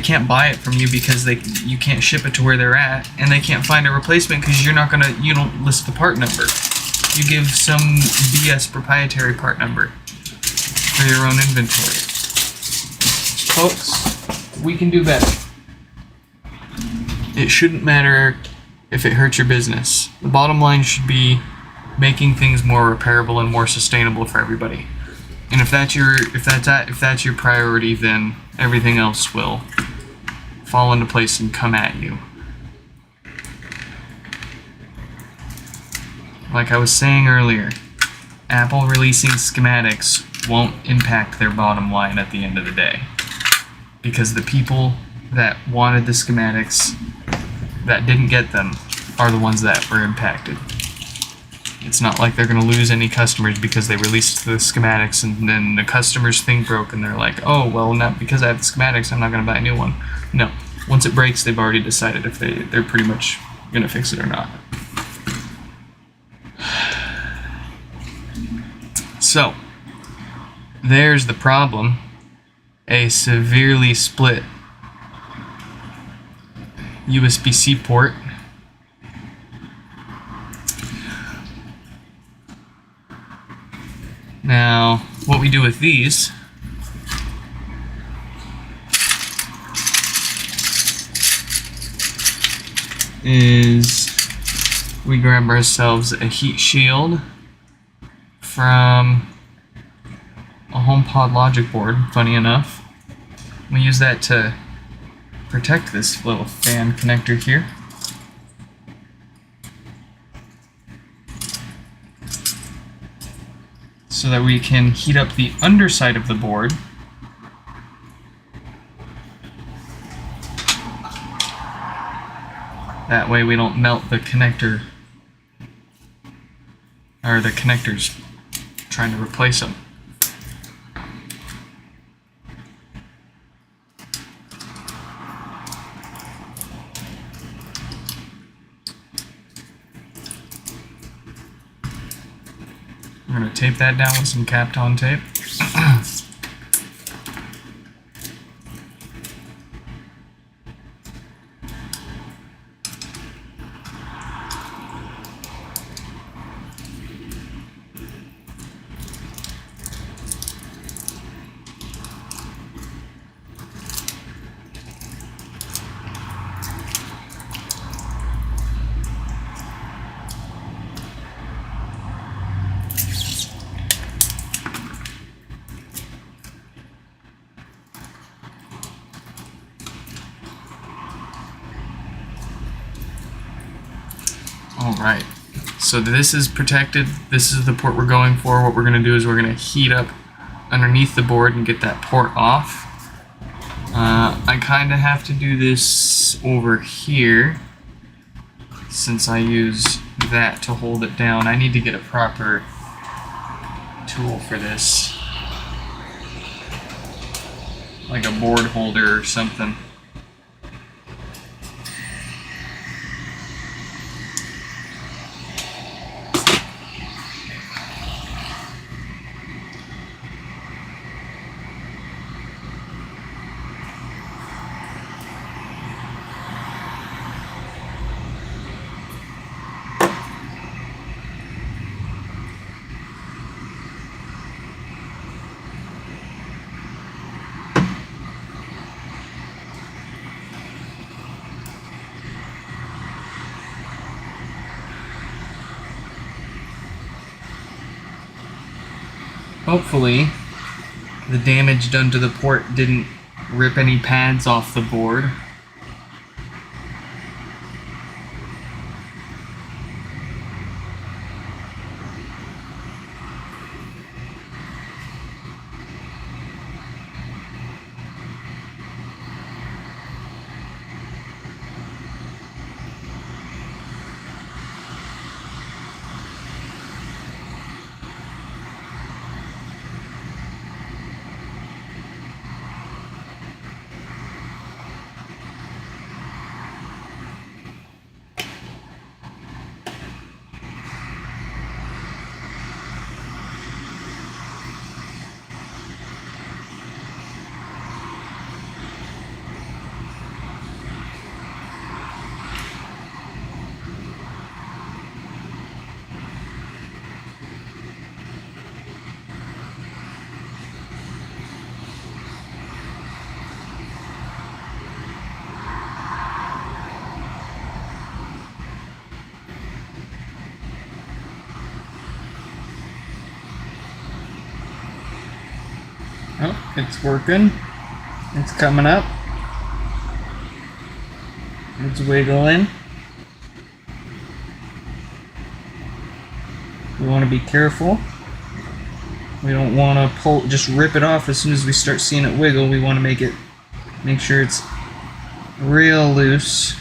can't buy it from you because you can't ship it to where they're at, and they can't find a replacement because you don't list the part number. You give some BS proprietary part number for your own inventory. Folks, we can do better. It shouldn't matter if it hurts your business. The bottom line should be making things more repairable and more sustainable for everybody. And if that's your priority, then everything else will fall into place and come at you. Like I was saying earlier, Apple releasing schematics won't impact their bottom line at the end of the day, because the people that wanted the schematics that didn't get them are the ones that were impacted. It's not like they're going to lose any customers because they released the schematics and then the customer's thing broke and they're like, oh, well, not because I have the schematics, I'm not going to buy a new one. No. Once it breaks, they've already decided if they're pretty much going to fix it or not. So, there's the problem. A severely split USB-C port. Now, what we do with these is we grab ourselves a heat shield from a HomePod logic board, funny enough. We use that to protect this little fan connector here. So that we can heat up the underside of the board that way we don't melt the connector, or the connectors trying to replace them. I'm going to tape that down with some Kapton tape. Alright, so this is protected. This is the port we're going for. What we're going to do is we're going to heat up underneath the board and get that port off. I kind of have to do this over here since I use that to hold it down. I need to get a proper tool for this, like a board holder or something. Hopefully, the damage done to the port didn't rip any pads off the board. Oh, it's working. It's coming up. It's wiggling. We want to be careful. We don't want to just rip it off as soon as we start seeing it wiggle. We want to make sure it's real loose.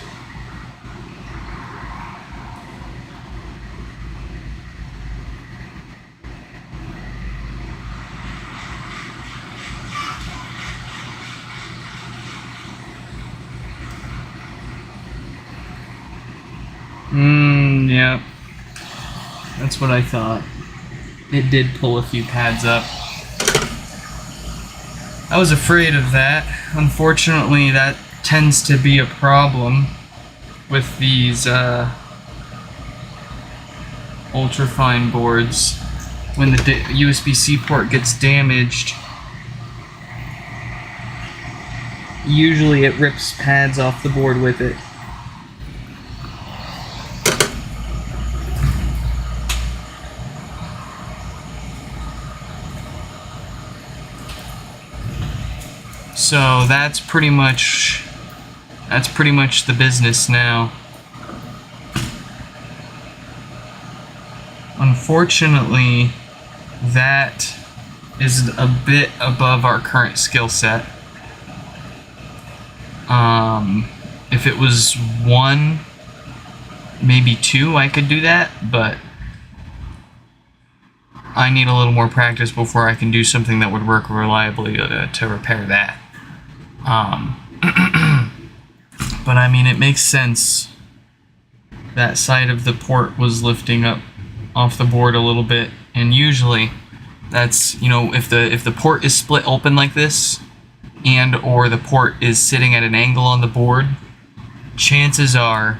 Yeah. That's what I thought. It did pull a few pads up. I was afraid of that. Unfortunately, that tends to be a problem with these ultrafine boards. When the USB-C port gets damaged, usually it rips pads off the board with it. So that's pretty much the business now. Unfortunately, that is a bit above our current skill set. If it was 1, maybe 2, I could do that, but I need a little more practice before I can do something that would work reliably to repair that. But I mean, it makes sense. That side of the port was lifting up off the board a little bit, and usually that's, if the port is split open like this, and or the port is sitting at an angle on the board, chances are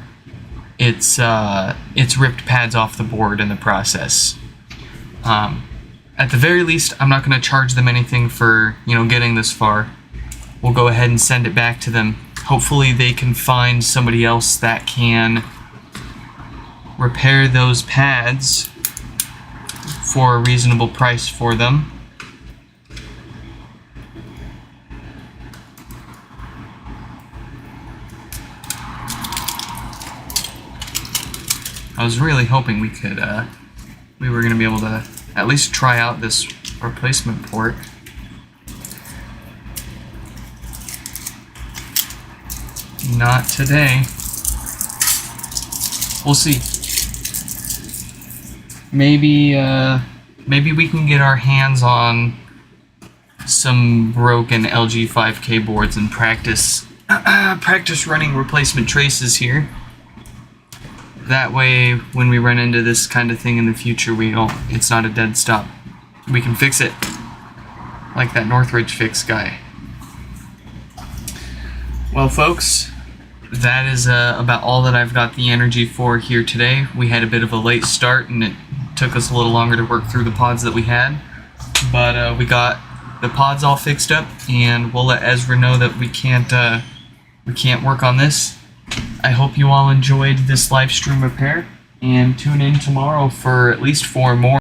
it's ripped pads off the board in the process. At the very least, I'm not going to charge them anything for getting this far. We'll go ahead and send it back to them. Hopefully they can find somebody else that can repair those pads for a reasonable price for them. I was really hoping we were going to be able to at least try out this replacement port. Not today. We'll see. Maybe we can get our hands on some broken LG 5K boards and practice running replacement traces here. That way, when we run into this kind of thing in the future, it's not a dead stop. We can fix it, like that Northridge Fix guy. Well, folks, that is about all that I've got the energy for here today. We had a bit of a late start, and it took us a little longer to work through the pods that we had. But we got the pods all fixed up, and we'll let Ezra know that we can't work on this. I hope you all enjoyed this live stream repair, and tune in tomorrow for at least 4 more.